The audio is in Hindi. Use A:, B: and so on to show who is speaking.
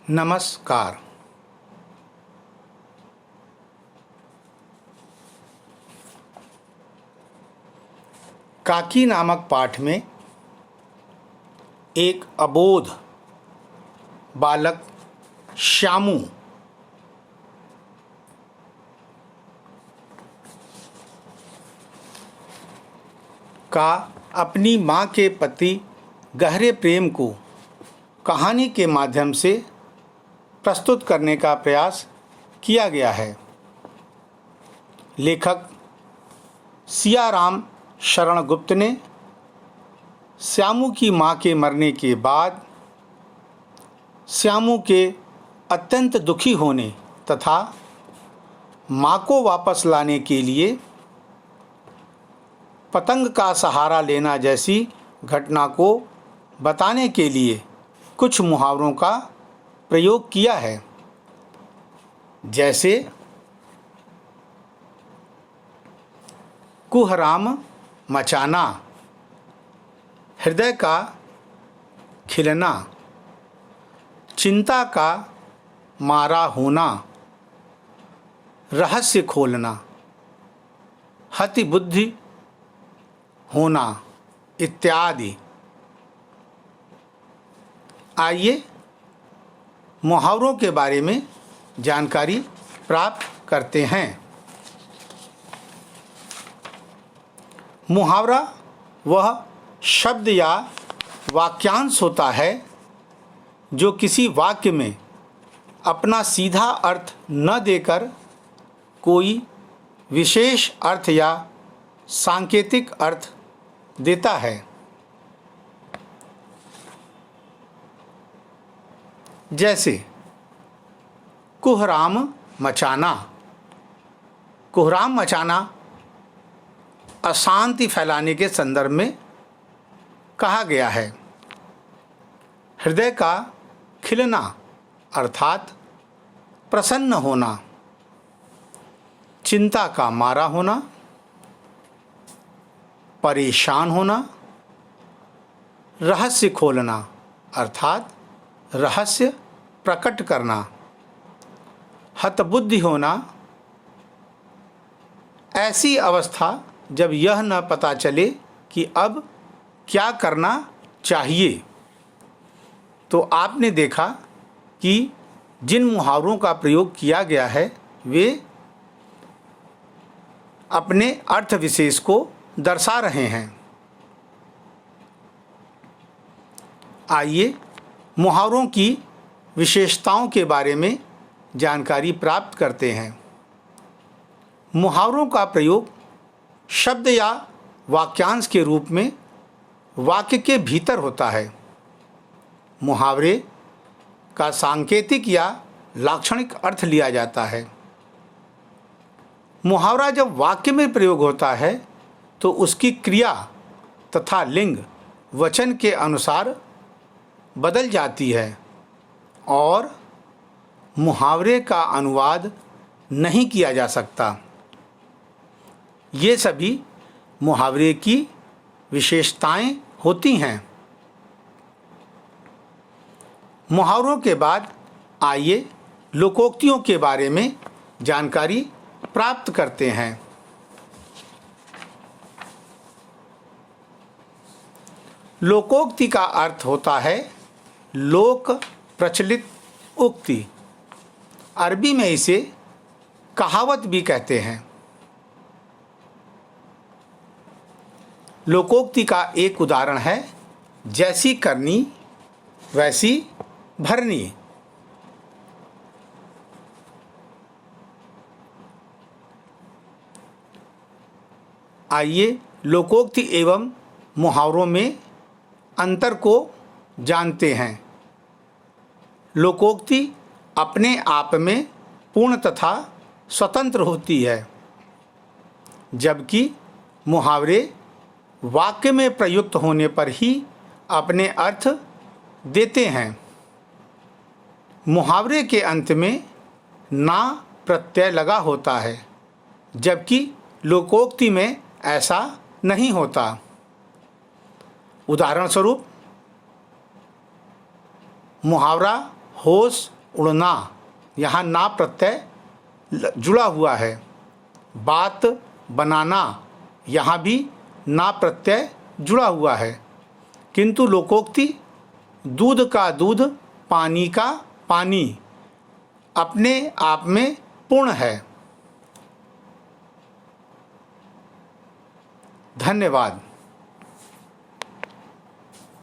A: नमस्कार। काकी नामक पाठ में एक अबोध बालक श्यामू का अपनी माँ के प्रति गहरे प्रेम को कहानी के माध्यम से प्रस्तुत करने का प्रयास किया गया है। लेखक सियाराम शरण गुप्त ने श्यामू की माँ के मरने के बाद श्यामू के अत्यंत दुखी होने तथा माँ को वापस लाने के लिए पतंग का सहारा लेना जैसी घटना को बताने के लिए कुछ मुहावरों का प्रयोग किया है। जैसे कुहराम मचाना, हृदय का खिलना, चिंता का मारा होना, रहस्य खोलना, हति बुद्धि होना इत्यादि। आइए मुहावरों के बारे में जानकारी प्राप्त करते हैं। मुहावरा वह शब्द या वाक्यांश होता है जो किसी वाक्य में अपना सीधा अर्थ न देकर कोई विशेष अर्थ या सांकेतिक अर्थ देता है। जैसे कुहराम मचाना। कुहराम मचाना अशांति फैलाने के संदर्भ में कहा गया है। हृदय का खिलना अर्थात प्रसन्न होना, चिंता का मारा होना, परेशान होना, रहस्य खोलना अर्थात रहस्य प्रकट करना, हतबुद्धि होना, ऐसी अवस्था जब यह न पता चले कि अब क्या करना चाहिए। तो आपने देखा कि जिन मुहावरों का प्रयोग किया गया है वे अपने अर्थ विशेष को दर्शा रहे हैं। आइए मुहावरों की विशेषताओं के बारे में जानकारी प्राप्त करते हैं। मुहावरों का प्रयोग शब्द या वाक्यांश के रूप में वाक्य के भीतर होता है। मुहावरे का सांकेतिक या लाक्षणिक अर्थ लिया जाता है। मुहावरा जब वाक्य में प्रयोग होता है तो उसकी क्रिया तथा लिंग वचन के अनुसार बदल जाती है और मुहावरे का अनुवाद नहीं किया जा सकता। ये सभी मुहावरे की विशेषताएं होती हैं। मुहावरों के बाद आइए लोकोक्तियों के बारे में जानकारी प्राप्त करते हैं। लोकोक्ति का अर्थ होता है लोक प्रचलित उक्ति। अरबी में इसे कहावत भी कहते हैं। लोकोक्ति का एक उदाहरण है जैसी करनी वैसी भरनी। आइए लोकोक्ति एवं मुहावरों में अंतर को जानते हैं। लोकोक्ति अपने आप में पूर्ण तथा स्वतंत्र होती है, जबकि मुहावरे वाक्य में प्रयुक्त होने पर ही अपने अर्थ देते हैं। मुहावरे के अंत में ना प्रत्यय लगा होता है, जबकि लोकोक्ति में ऐसा नहीं होता। उदाहरण स्वरूप मुहावरा होश उड़ना, यहाँ ना प्रत्यय जुड़ा हुआ है। बात बनाना, यहाँ भी ना प्रत्यय जुड़ा हुआ है। किंतु लोकोक्ति दूध का दूध, पानी का पानी अपने आप में पूर्ण है। धन्यवाद।